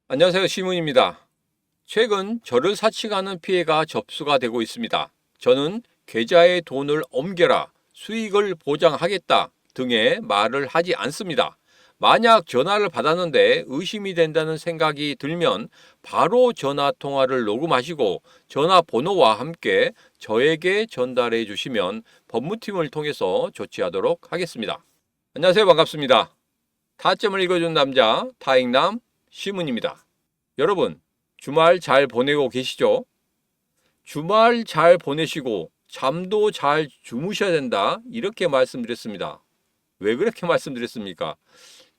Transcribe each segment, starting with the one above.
안녕하세요. 시문입니다. 최근 저를 사칭하는 피해가 접수가 되고 있습니다. 저는 계좌에 돈을 옮겨라, 수익을 보장하겠다 등의 말을 하지 않습니다. 만약 전화를 받았는데 의심이 된다는 생각이 들면 바로 전화 통화를 녹음하시고 전화번호와 함께 저에게 전달해 주시면 법무팀을 통해서 조치하도록 하겠습니다. 안녕하세요. 반갑습니다. 타점을 읽어준 남자 타익남 시문입니다. 여러분, 주말 잘 보내고 계시죠? 주말 잘 보내시고 잠도 잘 주무셔야 된다. 이렇게 말씀드렸습니다. 왜 그렇게 말씀드렸습니까?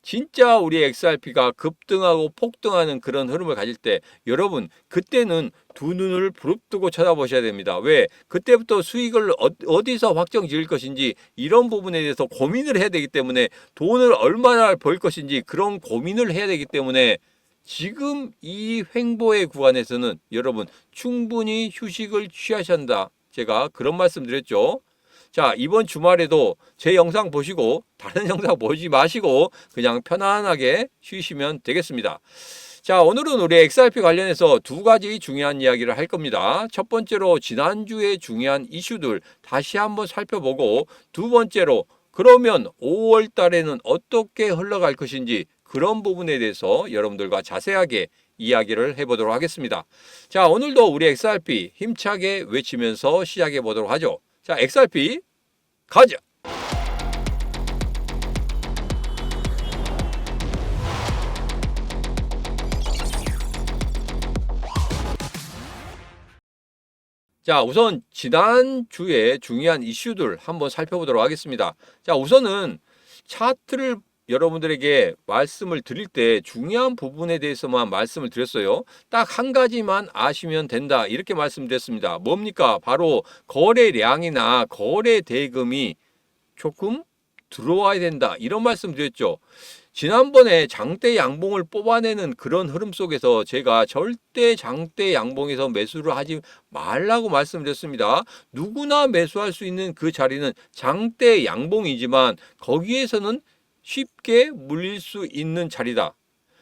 진짜 우리 XRP가 급등하고 폭등하는 그런 흐름을 가질 때 여러분 그때는 두 눈을 부릅뜨고 쳐다보셔야 됩니다. 왜? 그때부터 수익을 어디서 확정 지을 것인지 이런 부분에 대해서 고민을 해야 되기 때문에 돈을 얼마나 벌 것인지 그런 고민을 해야 되기 때문에 지금 이 횡보의 구간에서는 여러분 충분히 휴식을 취하셔야 한다. 제가 그런 말씀 드렸죠. 자, 이번 주말에도 제 영상 보시고 다른 영상 보지 마시고 그냥 편안하게 쉬시면 되겠습니다. 자, 오늘은 우리 XRP 관련해서 두 가지 중요한 이야기를 할 겁니다. 첫 번째로 지난주에 중요한 이슈들 다시 한번 살펴보고 두 번째로 그러면 5월 달에는 어떻게 흘러갈 것인지 그런 부분에 대해서 여러분들과 자세하게 이야기를 해보도록 하겠습니다. 자, 오늘도 우리 XRP 힘차게 외치면서 시작해 보도록 하죠. 자, XRP 가자! 자, 우선 지난주에 중요한 이슈들 한번 살펴보도록 하겠습니다. 자, 우선은 차트를 여러분들에게 말씀을 드릴 때 중요한 부분에 대해서만 말씀을 드렸어요. 딱 한 가지만 아시면 된다. 이렇게 말씀드렸습니다. 뭡니까? 바로 거래량이나 거래 대금이 조금 들어와야 된다. 이런 말씀 드렸죠. 지난번에 장대 양봉을 뽑아내는 그런 흐름 속에서 제가 절대 장대 양봉에서 매수를 하지 말라고 말씀드렸습니다. 누구나 매수할 수 있는 그 자리는 장대 양봉이지만 거기에서는 쉽게 물릴 수 있는 자리다.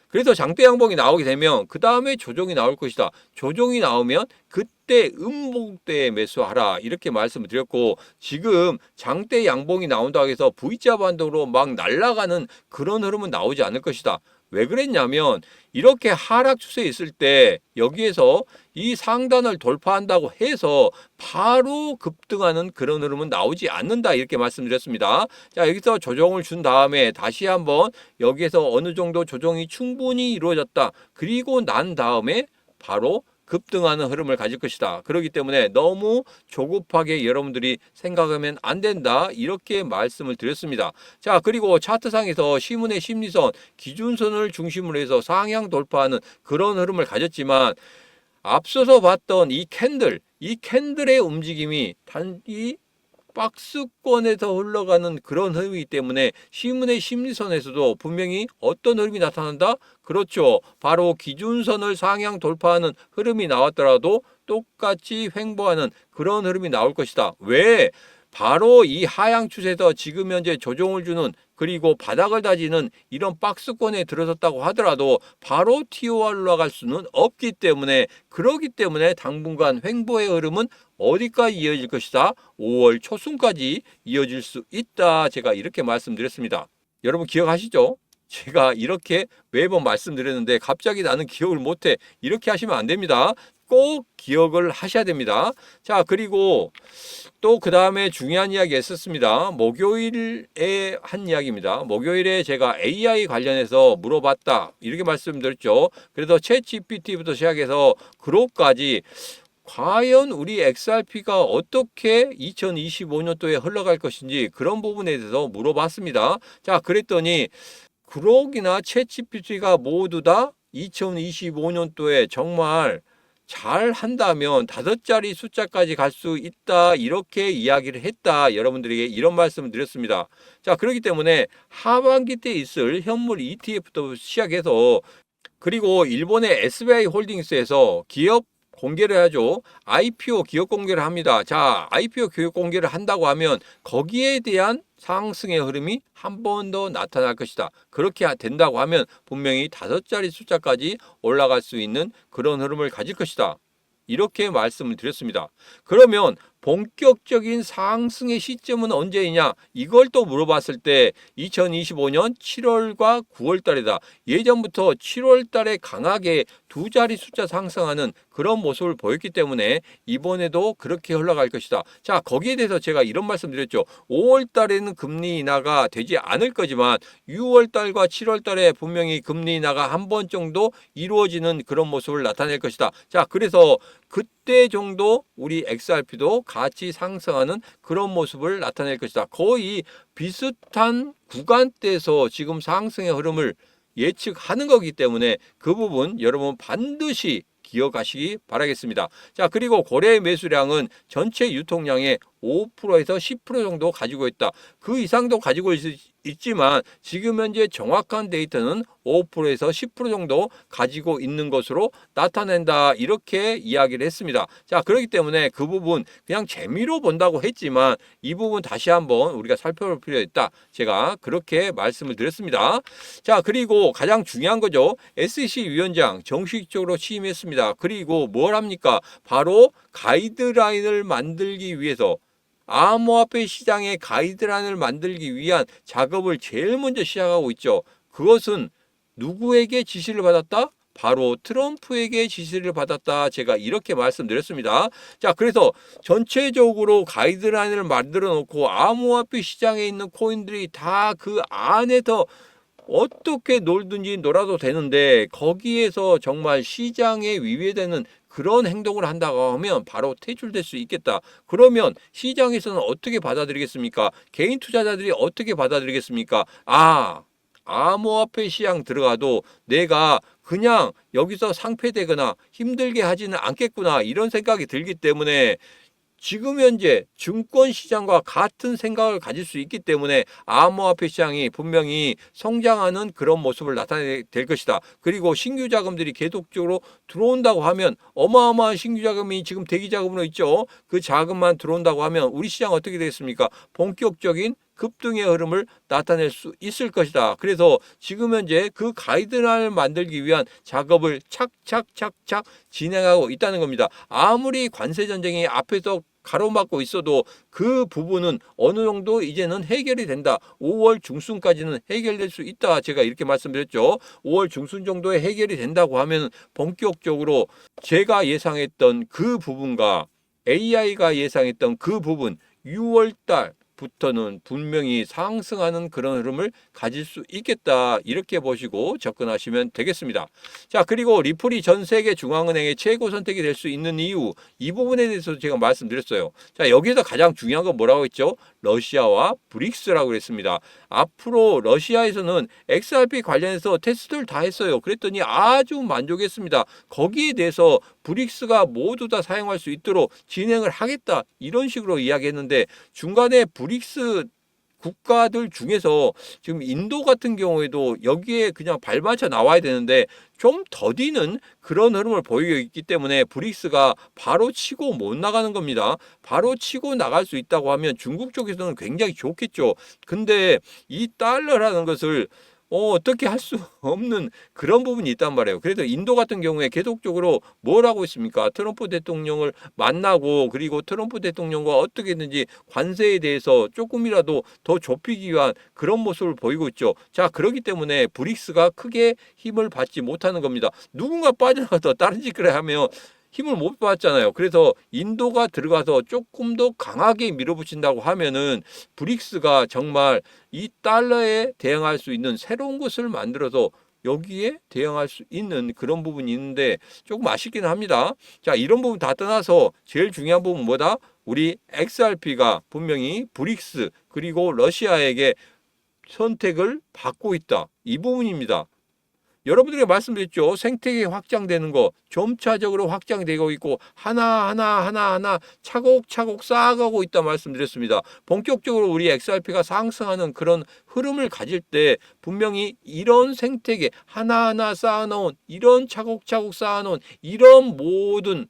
그래서 장대 양봉이 나오게 되면 그 다음에 조정이 나올 것이다. 조정이 나오면 그때 음봉대에 매수하라 이렇게 말씀을 드렸고 지금 장대 양봉이 나온다고 해서 V자 반동으로 막 날아가는 그런 흐름은 나오지 않을 것이다. 왜 그랬냐면 이렇게 하락 추세에 있을 때 여기에서 이 상단을 돌파한다고 해서 바로 급등하는 그런 흐름은 나오지 않는다 이렇게 말씀드렸습니다. 자, 여기서 조정을 준 다음에 다시 한번 여기에서 어느 정도 조정이 충분히 이루어졌다. 그리고 난 다음에 바로 급등하는 흐름을 가질 것이다. 그렇기 때문에 너무 조급하게 여러분들이 생각하면 안 된다. 이렇게 말씀을 드렸습니다. 자, 그리고 차트상에서 시문의 심리선, 기준선을 중심으로 해서 상향 돌파하는 그런 흐름을 가졌지만 앞서서 봤던 이 캔들의 움직임이 단지 박스권에서 흘러가는 그런 흐름이기 때문에 시문의 심리선에서도 분명히 어떤 흐름이 나타난다? 그렇죠. 바로 기준선을 상향 돌파하는 흐름이 나왔더라도 똑같이 횡보하는 그런 흐름이 나올 것이다. 왜? 바로 이 하향 추세에서 지금 현재 조정을 주는 그리고 바닥을 다지는 이런 박스권에 들어섰다고 하더라도 바로 튀어 올라갈 수는 없기 때문에 그러기 때문에 당분간 횡보의 흐름은 어디까지 이어질 것이다? 5월 초순까지 이어질 수 있다. 제가 이렇게 말씀드렸습니다. 여러분 기억하시죠? 제가 이렇게 매번 말씀드렸는데 갑자기 나는 기억을 못해. 이렇게 하시면 안 됩니다. 꼭 기억을 하셔야 됩니다. 자, 그리고 또 그 다음에 중요한 이야기 했었습니다. 목요일에 한 이야기입니다. 목요일에 제가 AI 관련해서 물어봤다. 이렇게 말씀드렸죠. 그래서 챗 GPT부터 시작해서 그룹까지 과연 우리 XRP가 어떻게 2025년도에 흘러갈 것인지 그런 부분에 대해서 물어봤습니다. 자, 그랬더니 그록이나 챗 GPT가 모두 다 2025년도에 정말 잘 한다면 5자리 숫자까지 갈 수 있다 이렇게 이야기를 했다. 여러분들에게 이런 말씀을 드렸습니다. 자, 그렇기 때문에 하반기 때 있을 현물 ETF부터 시작해서 그리고 일본의 SBI 홀딩스에서 기업 공개를 하죠. IPO 기업 공개를 합니다. 자, IPO 기업 공개를 한다고 하면 거기에 대한 상승의 흐름이 한 번 더 나타날 것이다. 그렇게 된다고 하면 분명히 5자리 숫자까지 올라갈 수 있는 그런 흐름을 가질 것이다. 이렇게 말씀을 드렸습니다. 그러면 본격적인 상승의 시점은 언제이냐? 이걸 또 물어봤을 때 2025년 7월과 9월 달이다. 예전부터 7월 달에 강하게 2자리 숫자 상승하는 그런 모습을 보였기 때문에 이번에도 그렇게 흘러갈 것이다. 자, 거기에 대해서 제가 이런 말씀 드렸죠. 5월 달에는 금리 인하가 되지 않을 거지만 6월 달과 7월 달에 분명히 금리 인하가 한 번 정도 이루어지는 그런 모습을 나타낼 것이다. 자, 그래서 그때 정도 우리 XRP도 같이 상승하는 그런 모습을 나타낼 것이다. 거의 비슷한 구간대에서 지금 상승의 흐름을 예측하는 거기 때문에 그 부분 여러분 반드시 기억하시기 바라겠습니다. 자, 그리고 거래 매수량은 전체 유통량의 5%에서 10% 정도 가지고 있다. 그 이상도 가지고 있지만 지금 현재 정확한 데이터는 5%에서 10% 정도 가지고 있는 것으로 나타낸다. 이렇게 이야기를 했습니다. 자, 그렇기 때문에 그 부분 그냥 재미로 본다고 했지만 이 부분 다시 한번 우리가 살펴볼 필요가 있다. 제가 그렇게 말씀을 드렸습니다. 자, 그리고 가장 중요한 거죠. SEC 위원장 정식적으로 취임했습니다. 그리고 뭘 합니까? 바로 가이드라인을 만들기 위해서 암호화폐 시장의 가이드라인을 만들기 위한 작업을 제일 먼저 시작하고 있죠. 그것은 누구에게 지시를 받았다? 바로 트럼프에게 지시를 받았다. 제가 이렇게 말씀드렸습니다. 자, 그래서 전체적으로 가이드라인을 만들어 놓고 암호화폐 시장에 있는 코인들이 다 그 안에서 어떻게 놀든지 놀아도 되는데 거기에서 정말 시장에 위배되는 그런 행동을 한다고 하면 바로 퇴출될 수 있겠다. 그러면 시장에서는 어떻게 받아들이겠습니까? 개인 투자자들이 어떻게 받아들이겠습니까? 암호화폐 시장 들어가도 내가 그냥 여기서 상폐되거나 힘들게 하지는 않겠구나 이런 생각이 들기 때문에 지금 현재 증권시장과 같은 생각을 가질 수 있기 때문에 암호화폐 시장이 분명히 성장하는 그런 모습을 나타낼 것이다. 그리고 신규 자금들이 계속적으로 들어온다고 하면 어마어마한 신규 자금이 지금 대기 자금으로 있죠. 그 자금만 들어온다고 하면 우리 시장 어떻게 되겠습니까? 본격적인 급등의 흐름을 나타낼 수 있을 것이다. 그래서 지금 현재 그 가이드라인을 만들기 위한 작업을 착착착착 진행하고 있다는 겁니다. 아무리 관세 전쟁이 앞에서 가로막고 있어도 그 부분은 어느 정도 이제는 해결이 된다. 5월 중순까지는 해결될 수 있다. 제가 이렇게 말씀드렸죠. 5월 중순 정도에 해결이 된다고 하면 본격적으로 제가 예상했던 그 부분과 AI가 예상했던 그 부분 6월 달부터는 분명히 상승하는 그런 흐름을 가질 수 있겠다. 이렇게 보시고 접근하시면 되겠습니다. 자, 그리고 리플이 전 세계 중앙은행의 최고 선택이 될 수 있는 이유, 이 부분에 대해서 제가 말씀드렸어요. 자, 여기서 가장 중요한 건 뭐라고 했죠? 러시아와 브릭스라고 그랬습니다. 앞으로 러시아에서는 XRP 관련해서 테스트를 다 했어요. 그랬더니 아주 만족했습니다. 거기에 대해서 브릭스가 모두 다 사용할 수 있도록 진행을 하겠다. 이런 식으로 이야기했는데 중간에 브릭스 국가들 중에서 지금 인도 같은 경우에도 여기에 그냥 발맞춰 나와야 되는데 좀 더디는 그런 흐름을 보이고 있기 때문에 브릭스가 바로 치고 못 나가는 겁니다. 바로 치고 나갈 수 있다고 하면 중국 쪽에서는 굉장히 좋겠죠. 근데 이 달러라는 것을 어떻게 할 수 없는 그런 부분이 있단 말이에요. 그래서 인도 같은 경우에 계속적으로 뭘 하고 있습니까? 트럼프 대통령을 만나고 그리고 트럼프 대통령과 어떻게든지 관세에 대해서 조금이라도 더 좁히기 위한 그런 모습을 보이고 있죠. 자, 그렇기 때문에 브릭스가 크게 힘을 받지 못하는 겁니다. 누군가 빠져나가서 다른 짓을 하면 힘을 못 받잖아요. 그래서 인도가 들어가서 조금 더 강하게 밀어붙인다고 하면은 브릭스가 정말 이 달러에 대응할 수 있는 새로운 것을 만들어서 여기에 대응할 수 있는 그런 부분이 있는데 조금 아쉽기는 합니다. 자, 이런 부분 다 떠나서 제일 중요한 부분 뭐다? 우리 XRP가 분명히 브릭스 그리고 러시아에게 선택을 받고 있다. 이 부분입니다. 여러분들에게 말씀드렸죠. 생태계 확장되는 거 점차적으로 확장되고 있고 하나하나 차곡차곡 쌓아가고 있다 말씀드렸습니다. 본격적으로 우리 XRP가 상승하는 그런 흐름을 가질 때 분명히 이런 생태계 하나하나 쌓아놓은 이런 차곡차곡 쌓아놓은 이런 모든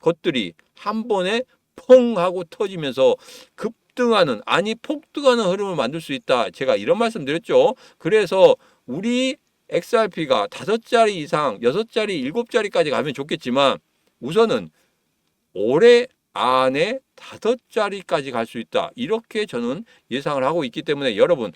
것들이 한 번에 펑 하고 터지면서 급등하는, 아니 폭등하는 흐름을 만들 수 있다. 제가 이런 말씀 드렸죠. 그래서 우리 XRP가 5자리 이상, 6자리, 7자리까지 가면 좋겠지만 우선은 올해 안에 5자리까지 갈 수 있다. 이렇게 저는 예상을 하고 있기 때문에 여러분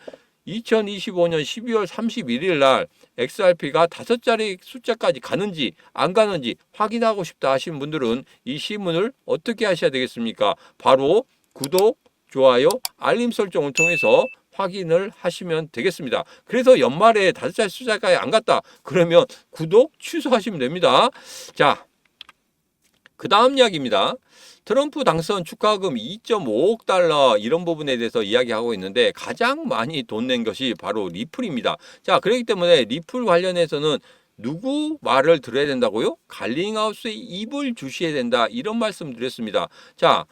2025년 12월 31일 날 XRP가 5자리 숫자까지 가는지 안 가는지 확인하고 싶다 하시는 분들은 이 신문을 어떻게 하셔야 되겠습니까? 바로 구독, 좋아요, 알림 설정을 통해서 확인을 하시면 되겠습니다. 그래서 연말에 5자리 숫자까지 안 갔다. 그러면 구독 취소하시면 됩니다. 자, 그 다음 이야기입니다. 트럼프 당선 축하금 2.5억 달러 이런 부분에 대해서 이야기하고 있는데 가장 많이 돈 낸 것이 바로 리플입니다. 자, 그렇기 때문에 리플 관련해서는 누구 말을 들어야 된다고요? 갈링하우스의 입을 주셔야 된다. 이런 말씀 드렸습니다. 자,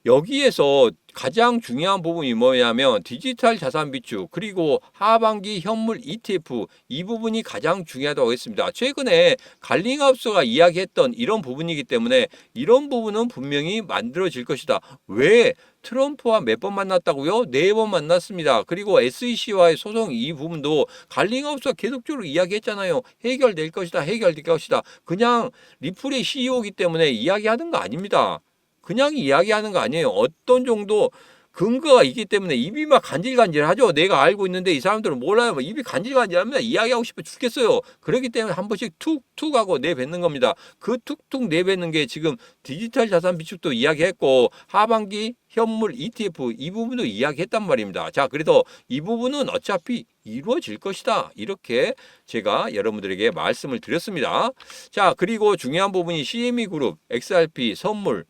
여기에서 가장 중요한 부분이 뭐냐면 디지털 자산 비축 그리고 하반기 현물 ETF 이 부분이 가장 중요하다고 했습니다. 최근에 갈링하우스가 이야기했던 이런 부분이기 때문에 이런 부분은 분명히 만들어질 것이다. 왜? 트럼프와 몇 번 만났다고요? 4번 만났습니다. 그리고 SEC와의 소송 이 부분도 갈링하우스가 계속적으로 이야기했잖아요. 해결될 것이다. 해결될 것이다. 그냥 리플의 CEO이기 때문에 이야기하는 거 아닙니다. 그냥 이야기하는 거 아니에요. 어떤 정도 근거가 있기 때문에 입이 막 간질간질하죠. 내가 알고 있는데 이 사람들은 몰라요. 입이 간질간질합니다. 이야기하고 싶어 죽겠어요. 그렇기 때문에 한 번씩 툭툭 하고 내뱉는 겁니다. 그 툭툭 내뱉는 게 지금 디지털 자산 비축도 이야기했고 하반기 현물 ETF 이 부분도 이야기했단 말입니다. 자, 그래서 이 부분은 어차피 이루어질 것이다. 이렇게 제가 여러분들에게 말씀을 드렸습니다. 자, 그리고 중요한 부분이 CME 그룹, XRP 선물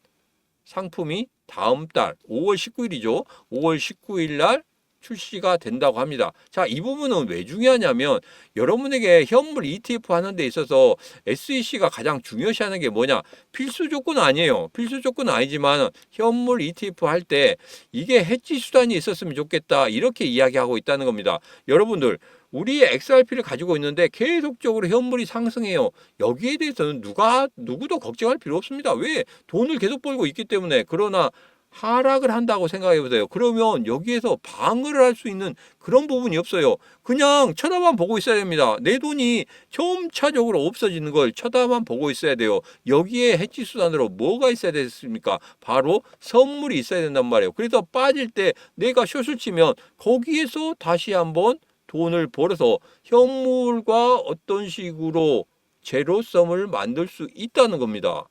상품이 다음 달 5월 19일이죠. 5월 19일 날 출시가 된다고 합니다. 자, 이 부분은 왜 중요하냐면 여러분에게 현물 ETF 하는 데 있어서 SEC가 가장 중요시하는 게 뭐냐? 필수 조건은 아니에요. 필수 조건은 아니지만 현물 ETF 할 때 이게 해지 수단이 있었으면 좋겠다. 이렇게 이야기하고 있다는 겁니다. 여러분들 우리의 XRP를 가지고 있는데 계속적으로 현물이 상승해요. 여기에 대해서는 누구도 걱정할 필요 없습니다. 왜? 돈을 계속 벌고 있기 때문에. 그러나 하락을 한다고 생각해 보세요. 그러면 여기에서 방어를 할 수 있는 그런 부분이 없어요. 그냥 쳐다만 보고 있어야 됩니다. 내 돈이 점차적으로 없어지는 걸 쳐다만 보고 있어야 돼요. 여기에 해지 수단으로 뭐가 있어야 되겠습니까? 바로 선물이 있어야 된단 말이에요. 그래서 빠질 때 내가 숏을 치면 거기에서 다시 한번 돈을 벌어서 현물과 어떤 식으로 제로섬을 만들 수 있다는 겁니다.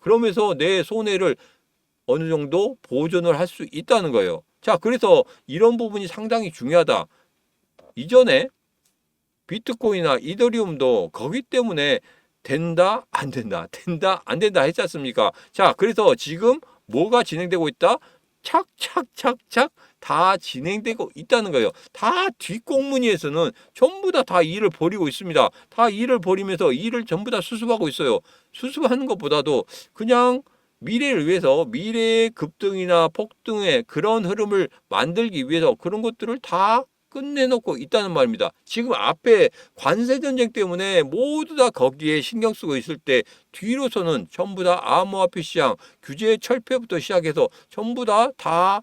그러면서 내 손해를 어느 정도 보존을 할 수 있다는 거예요. 자, 그래서 이런 부분이 상당히 중요하다. 이전에 비트코인이나 이더리움도 거기 때문에 된다, 안 된다, 된다, 안 된다 했지 않습니까? 자, 그래서 지금 뭐가 진행되고 있다? 착착착착 다 진행되고 있다는 거예요. 다 뒷공무니에서는 전부 다 일을 벌이고 있습니다. 다 일을 벌이면서 일을 전부 다 수습하고 있어요. 수습하는 것보다도 그냥 미래를 위해서 미래의 급등이나 폭등의 그런 흐름을 만들기 위해서 그런 것들을 다 끝내놓고 있다는 말입니다. 지금 앞에 관세 전쟁 때문에 모두 다 거기에 신경 쓰고 있을 때 뒤로서는 전부 다 암호화폐 시장 규제 철폐부터 시작해서 전부 다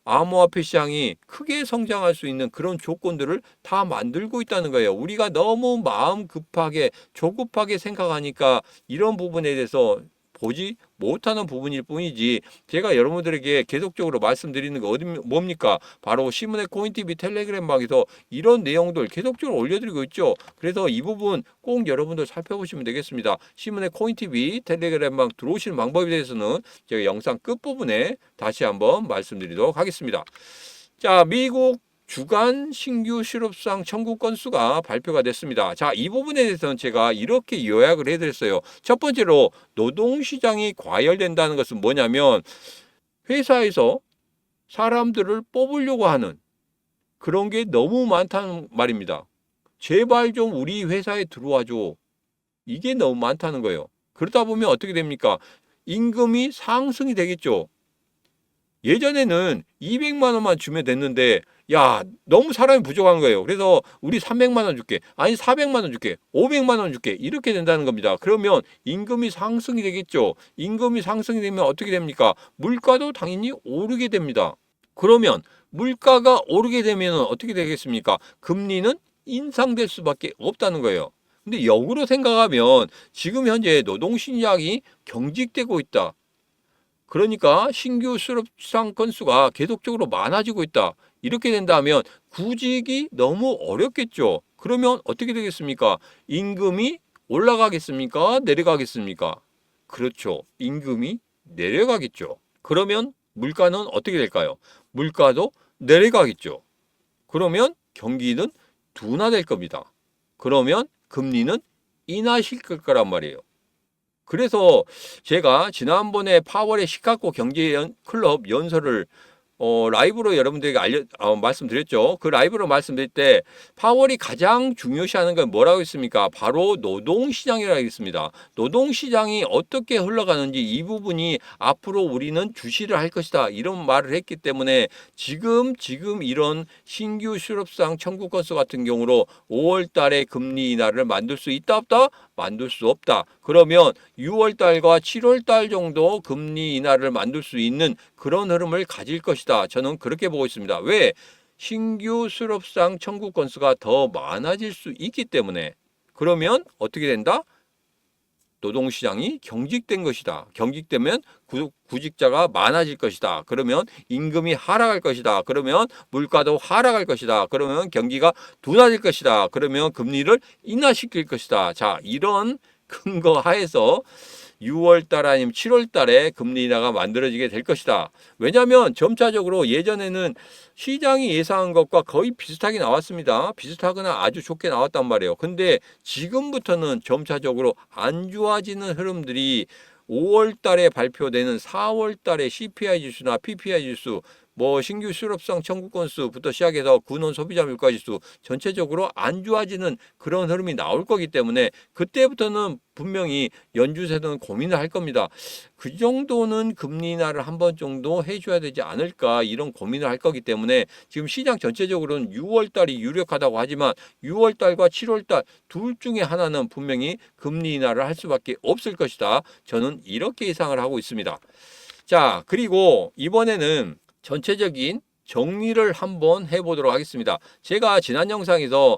암호화폐 시장이 크게 성장할 수 있는 그런 조건들을 다 만들고 있다는 거예요. 우리가 너무 마음 급하게 조급하게 생각하니까 이런 부분에 대해서 보지 못하는 부분일 뿐이지 제가 여러분들에게 계속적으로 말씀드리는 거 뭡니까? 바로 신문의 코인TV 텔레그램방에서 이런 내용들 계속적으로 올려드리고 있죠. 그래서 이 부분 꼭 여러분들 살펴보시면 되겠습니다. 신문의 코인TV 텔레그램방 들어오시는 방법에 대해서는 제가 영상 끝부분에 다시 한번 말씀드리도록 하겠습니다. 자, 미국 주간 신규 실업상 청구 건수가 발표가 됐습니다. 자, 이 부분에 대해서는 제가 이렇게 요약을 해드렸어요. 첫 번째로 노동시장이 과열된다는 것은 뭐냐면 회사에서 사람들을 뽑으려고 하는 그런 게 너무 많다는 말입니다. 제발 좀 우리 회사에 들어와줘. 이게 너무 많다는 거예요. 그러다 보면 어떻게 됩니까? 임금이 상승이 되겠죠. 예전에는 200만 원만 주면 됐는데 야, 너무 사람이 부족한 거예요. 그래서 우리 300만 원 줄게. 아니 400만 원 줄게. 500만 원 줄게. 이렇게 된다는 겁니다. 그러면 임금이 상승이 되겠죠. 임금이 상승이 되면 어떻게 됩니까? 물가도 당연히 오르게 됩니다. 그러면 물가가 오르게 되면 어떻게 되겠습니까? 금리는 인상될 수밖에 없다는 거예요. 근데 역으로 생각하면 지금 현재 노동시장이 경직되고 있다. 그러니까 신규 수급상 건수가 계속적으로 많아지고 있다. 이렇게 된다면 구직이 너무 어렵겠죠. 그러면 어떻게 되겠습니까? 임금이 올라가겠습니까? 내려가겠습니까? 그렇죠. 임금이 내려가겠죠. 그러면 물가는 어떻게 될까요? 물가도 내려가겠죠. 그러면 경기는 둔화될 겁니다. 그러면 금리는 인하시킬 거란 말이에요. 그래서 제가 지난번에 파월의 시카고 경제 클럽 연설을 라이브로 여러분들에게 말씀드렸죠. 그 라이브로 말씀드릴 때 파월이 가장 중요시하는 건 뭐라고 했습니까? 바로 노동시장이라고 했습니다. 노동시장이 어떻게 흘러가는지 이 부분이 앞으로 우리는 주시를 할 것이다. 이런 말을 했기 때문에 지금 이런 신규 실업상 청구 건수 같은 경우로 5월 달에 금리 인하를 만들 수 있다 없다? 만들 수 없다. 그러면 6월 달과 7월 달 정도 금리 인하를 만들 수 있는 그런 흐름을 가질 것이다. 저는 그렇게 보고 있습니다. 왜? 신규 실업상 청구 건수가 더 많아질 수 있기 때문에. 그러면 어떻게 된다? 노동시장이 경직된 것이다. 경직되면 구직자가 많아질 것이다. 그러면 임금이 하락할 것이다. 그러면 물가도 하락할 것이다. 그러면 경기가 둔화될 것이다. 그러면 금리를 인하시킬 것이다. 자, 이런 근거 하에서 6월 달 아니면 7월 달에 금리 인하가 만들어지게 될 것이다. 왜냐하면 점차적으로 예전에는 시장이 예상한 것과 거의 비슷하게 나왔습니다. 비슷하거나 아주 좋게 나왔단 말이에요. 근데 지금부터는 점차적으로 안 좋아지는 흐름들이 5월 달에 발표되는 4월 달에 CPI 지수나 PPI 지수 신규 실업상 청구 건수부터 시작해서 군원 소비자 물가 지수 전체적으로 안 좋아지는 그런 흐름이 나올 거기 때문에 그때부터는 분명히 연준에서는 고민을 할 겁니다. 그 정도는 금리 인하를 한 번 정도 해줘야 되지 않을까 이런 고민을 할 거기 때문에 지금 시장 전체적으로는 6월 달이 유력하다고 하지만 6월 달과 7월 달 둘 중에 하나는 분명히 금리 인하를 할 수밖에 없을 것이다. 저는 이렇게 예상을 하고 있습니다. 자, 그리고 이번에는 전체적인 정리를 한번 해보도록 하겠습니다. 제가 지난 영상에서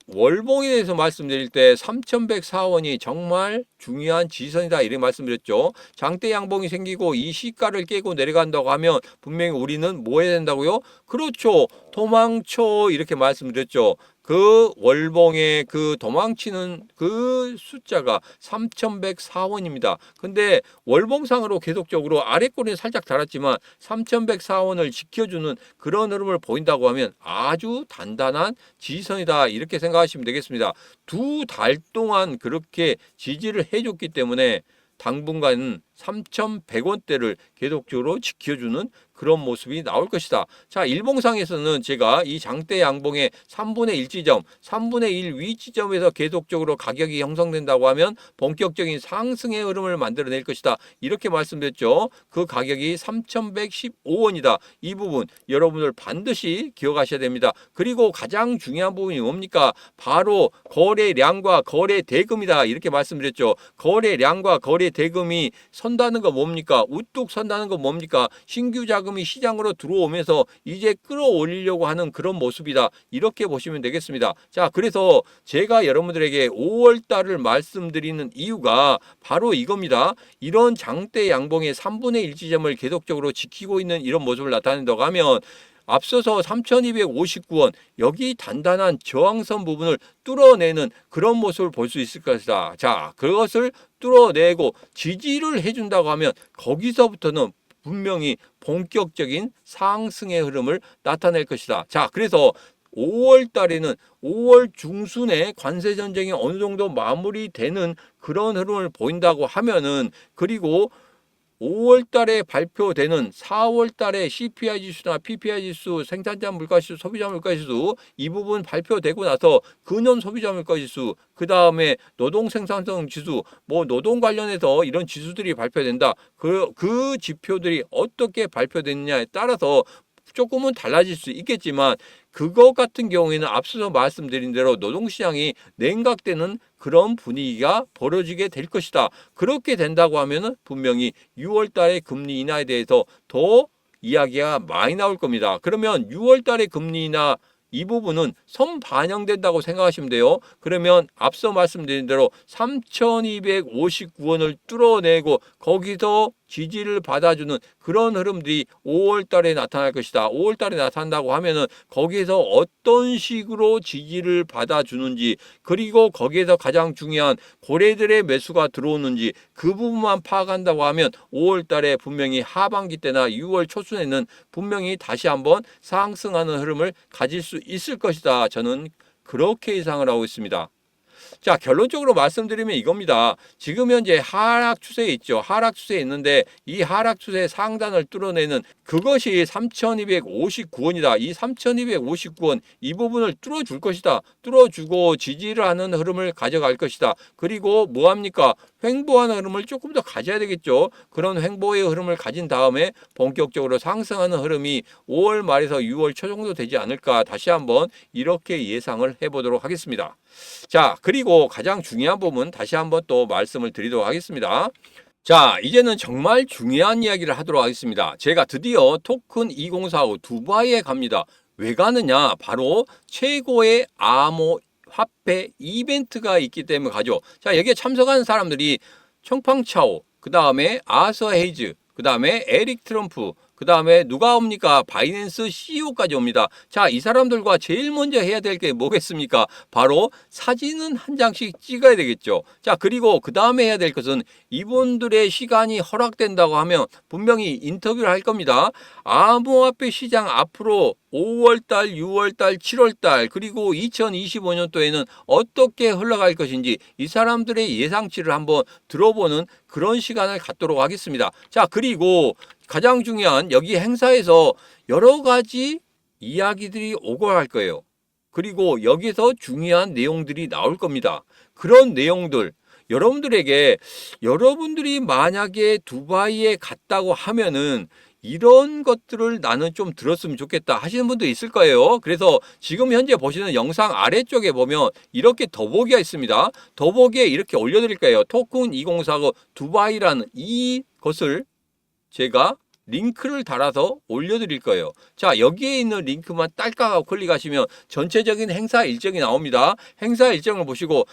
월봉에 대해서 말씀드릴 때 3104원이 정말 중요한 지선이다 이렇게 말씀드렸죠. 장대 양봉이 생기고 이 시가를 깨고 내려간다고 하면 분명히 우리는 뭐 해야 된다고요? 그렇죠. 도망쳐 이렇게 말씀드렸죠. 그 월봉의 그 도망치는 그 숫자가 3104원입니다. 근데 월봉상으로 계속적으로 아래꼬리는 살짝 달았지만 3104원을 지켜주는 그런 흐름을 보인다고 하면 아주 단단한 지선이다 이렇게 생각하시면 되겠습니다. 2달 동안 그렇게 지지를 해줬기 때문에 당분간은 3,100원대를 계속적으로 지켜주는 그런 모습이 나올 것이다. 자, 일봉상에서는 제가 이 장대 양봉의 3분의 1 지점, 3분의 1 위 지점에서 계속적으로 가격이 형성된다고 하면 본격적인 상승의 흐름을 만들어낼 것이다. 이렇게 말씀드렸죠. 그 가격이 3,115원이다. 이 부분 여러분들 반드시 기억하셔야 됩니다. 그리고 가장 중요한 부분이 뭡니까? 바로 거래량과 거래 대금이다. 이렇게 말씀드렸죠. 거래량과 거래 대금이 선다는 거 뭡니까? 우뚝 선다는 거 뭡니까? 신규 자금이 시장으로 들어오면서 이제 끌어올리려고 하는 그런 모습이다. 이렇게 보시면 되겠습니다. 자, 그래서 제가 여러분들에게 5월 달을 말씀드리는 이유가 바로 이겁니다. 이런 장대 양봉의 3분의 1 지점을 계속적으로 지키고 있는 이런 모습을 나타낸다고 하면 앞서서 3,259원 여기 단단한 저항선 부분을 뚫어내는 그런 모습을 볼 수 있을 것이다. 자, 그것을 뚫어내고 지지를 해준다고 하면 거기서부터는 분명히 본격적인 상승의 흐름을 나타낼 것이다. 자, 그래서 5월 달에는 5월 중순에 관세 전쟁이 어느 정도 마무리되는 그런 흐름을 보인다고 하면은 그리고 5월 달에 발표되는 4월 달에 CPI 지수나 PPI 지수, 생산자 물가 지수, 소비자 물가 지수 이 부분 발표되고 나서 금년 소비자 물가 지수, 그다음에 노동 생산성 지수, 뭐 노동 관련해서 이런 지수들이 발표된다. 그 지표들이 어떻게 발표됐느냐에 따라서 조금은 달라질 수 있겠지만 그것 같은 경우에는 앞서서 말씀드린 대로 노동시장이 냉각되는 그런 분위기가 벌어지게 될 것이다. 그렇게 된다고 하면은 분명히 6월 달에 금리 인하에 대해서 더 이야기가 많이 나올 겁니다. 그러면 6월 달에 금리 인하 이 부분은 선반영된다고 생각하시면 돼요. 그러면 앞서 말씀드린 대로 3,259원을 뚫어내고 거기서 지지를 받아주는 그런 흐름들이 5월 달에 나타날 것이다. 5월 달에 나타난다고 하면은 거기에서 어떤 식으로 지지를 받아주는지, 그리고 거기에서 가장 중요한 고래들의 매수가 들어오는지 그 부분만 파악한다고 하면 5월 달에 분명히 하반기 때나 6월 초순에는 분명히 다시 한번 상승하는 흐름을 가질 수 있을 것이다. 저는 그렇게 예상을 하고 있습니다. 자, 결론적으로 말씀드리면 이겁니다. 지금 현재 하락 추세에 있죠. 하락 추세에 있는데 이 하락 추세의 상단을 뚫어내는 그것이 3,259원이다. 이 3,259원 이 부분을 뚫어줄 것이다. 뚫어주고 지지를 하는 흐름을 가져갈 것이다. 그리고 뭐합니까? 횡보하는 흐름을 조금 더 가져야 되겠죠. 그런 횡보의 흐름을 가진 다음에 본격적으로 상승하는 흐름이 5월 말에서 6월 초 정도 되지 않을까, 다시 한번 이렇게 예상을 해보도록 하겠습니다. 자, 그리고 가장 중요한 부분 다시 한번 또 말씀을 드리도록 하겠습니다. 자, 이제는 정말 중요한 이야기를 하도록 하겠습니다. 제가 드디어 토큰 2045 두바이에 갑니다. 왜 가느냐? 바로 최고의 암호 화폐 이벤트가 있기 때문에 가죠. 자, 여기에 참석하는 사람들이 청팡차오, 그 다음에 아서 헤이즈, 그 다음에 에릭 트럼프, 그 다음에 누가 옵니까? 바이낸스 CEO까지 옵니다. 자, 이 사람들과 제일 먼저 해야 될 게 뭐겠습니까? 바로 사진은 한 장씩 찍어야 되겠죠. 자, 그리고 그 다음에 해야 될 것은 이분들의 시간이 허락된다고 하면 분명히 인터뷰를 할 겁니다. 암호화폐 시장 앞으로 5월달, 6월달, 7월달 그리고 2025년도에는 어떻게 흘러갈 것인지 이 사람들의 예상치를 한번 들어보는 그런 시간을 갖도록 하겠습니다. 자, 그리고 가장 중요한 여기 행사에서 여러 가지 이야기들이 오고 갈 거예요. 그리고 여기서 중요한 내용들이 나올 겁니다. 그런 내용들 여러분들에게, 여러분들이 만약에 두바이에 갔다고 하면은 이런 것들을 나는 좀 들었으면 좋겠다 하시는 분도 있을 거예요. 그래서 지금 현재 보시는 영상 아래쪽에 보면 이렇게 더보기가 있습니다. 더보기에 이렇게 올려드릴 거예요. 토큰 2045 두바이라는 이것을 제가 링크를 달아서 올려드릴 거예요. 자, 여기에 있는 링크만 딸깍하고 클릭하시면 전체적인 행사 일정이 나옵니다. 행사 일정을 보시고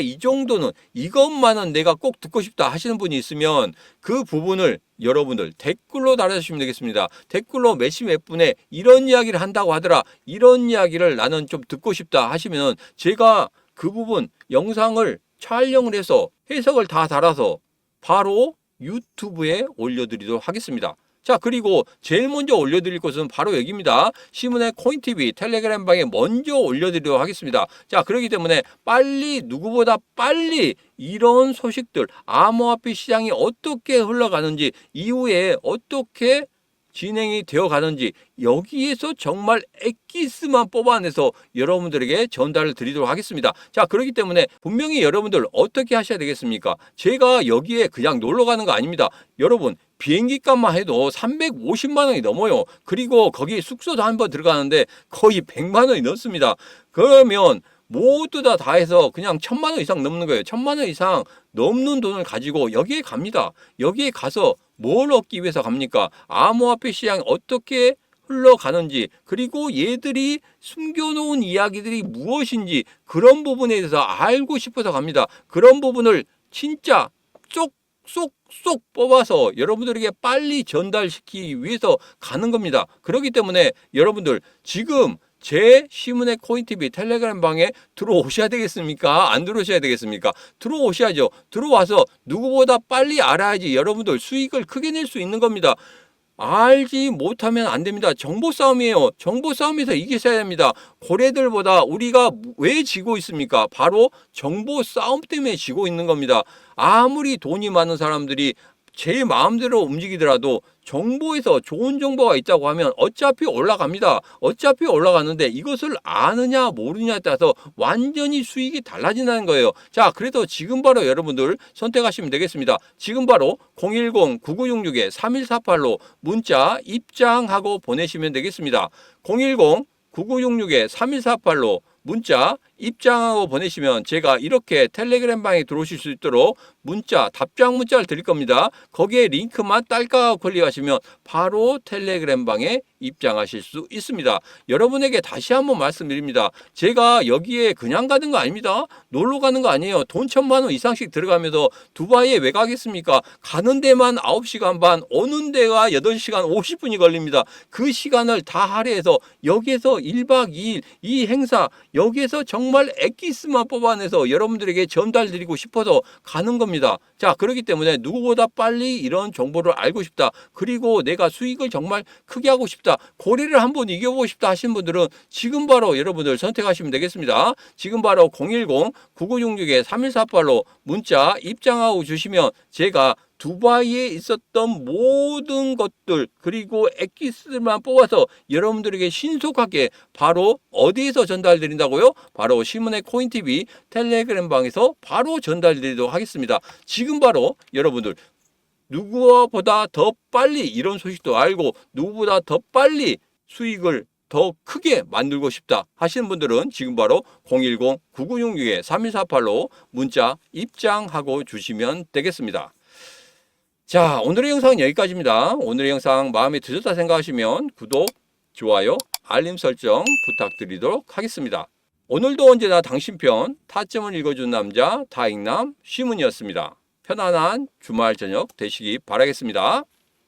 이 정도는, 이것만은 내가 꼭 듣고 싶다 하시는 분이 있으면 그 부분을 여러분들 댓글로 달아주시면 되겠습니다. 댓글로 몇 분에 이런 이야기를 한다고 하더라, 이런 이야기를 나는 좀 듣고 싶다 하시면 제가 그 부분 영상을 촬영을 해서 해석을 다 달아서 바로 유튜브에 올려드리도록 하겠습니다. 자, 그리고 제일 먼저 올려드릴 것은 바로 여기입니다. 시문의 코인TV 텔레그램 방에 먼저 올려드리도록 하겠습니다. 자, 그렇기 때문에 빨리, 누구보다 빨리 이런 소식들, 암호화폐 시장이 어떻게 흘러가는지, 이후에 어떻게 진행이 되어 가는지 여기에서 정말 엑기스만 뽑아내서 여러분들에게 전달을 드리도록 하겠습니다. 자, 그렇기 때문에 분명히 여러분들 어떻게 하셔야 되겠습니까? 제가 여기에 그냥 놀러 가는 거 아닙니다. 여러분, 비행기 값만 해도 350만 원이 넘어요. 그리고 거기 숙소도 한번 들어가는데 거의 100만 원이 넘습니다. 그러면 모두 다 해서 그냥 1,000만 원 이상 넘는 거예요. 1,000만 원 이상 넘는 돈을 가지고 여기에 갑니다. 여기에 가서 뭘 얻기 위해서 갑니까? 암호화폐 시장이 어떻게 흘러가는지, 그리고 얘들이 숨겨놓은 이야기들이 무엇인지 그런 부분에 대해서 알고 싶어서 갑니다. 그런 부분을 진짜 쏙 뽑아서 여러분들에게 빨리 전달시키기 위해서 가는 겁니다. 그렇기 때문에 여러분들 지금 제 시문의 코인TV 텔레그램 방에 들어오셔야 되겠습니까? 안 들어오셔야 되겠습니까? 들어오셔야죠. 들어와서 누구보다 빨리 알아야지 여러분들 수익을 크게 낼 수 있는 겁니다. 알지 못하면 안 됩니다. 정보 싸움이에요. 정보 싸움에서 이기셔야 됩니다. 고래들보다 우리가 왜 지고 있습니까? 바로 정보 싸움 때문에 지고 있는 겁니다. 아무리 돈이 많은 사람들이 제 마음대로 움직이더라도 정보에서 좋은 정보가 있다고 하면 어차피 올라갑니다. 어차피 올라가는데 이것을 아느냐 모르느냐에 따라서 완전히 수익이 달라진다는 거예요. 자, 그래서 지금 바로 여러분들 선택하시면 되겠습니다. 지금 바로 010-9966-3148로 문자 입장하고 보내시면 되겠습니다. 010-9966-3148로 문자 입장하고 보내시면 제가 이렇게 텔레그램 방에 들어오실 수 있도록 문자, 답장 문자를 드릴 겁니다. 거기에 링크만 딸깍 클릭하시면 바로 텔레그램 방에 입장하실 수 있습니다. 여러분에게 다시 한번 말씀드립니다. 제가 여기에 그냥 가는 거 아닙니다. 놀러 가는 거 아니에요. 돈 1,000만 원 이상씩 들어가면서 두바이에 왜 가겠습니까? 가는 데만 9시간 반, 오는 데가 8시간 50분이 걸립니다. 그 시간을 다 할애해서 여기에서 1박 2일 이 행사 여기에서 정말 엑기스만 뽑아내서 여러분들에게 전달드리고 싶어서 가는 겁니다. 자, 그렇기 때문에 누구보다 빨리 이런 정보를 알고 싶다. 그리고 내가 수익을 정말 크게 하고 싶다. 고리를 한번 이겨보고 싶다 하시는 분들은 지금 바로 여러분들 선택하시면 되겠습니다. 지금 바로 010-9966-3148로 문자 입장하고 주시면 제가 두바이에 있었던 모든 것들 그리고 엑기스만 뽑아서 여러분들에게 신속하게 바로 어디에서 전달드린다고요? 바로 신문의 코인TV 텔레그램 방에서 바로 전달드리도록 하겠습니다. 지금 바로 여러분들 누구보다 더 빨리 이런 소식도 알고 누구보다 더 빨리 수익을 더 크게 만들고 싶다 하시는 분들은 지금 바로 010-9966-3148로 문자 입장하고 주시면 되겠습니다. 자, 오늘의 영상은 여기까지입니다. 오늘의 영상 마음에 드셨다 생각하시면 구독, 좋아요, 알림 설정 부탁드리도록 하겠습니다. 오늘도 언제나 당신 편 타점을 읽어준 남자 다익남 시문이었습니다. 편안한 주말 저녁 되시기 바라겠습니다.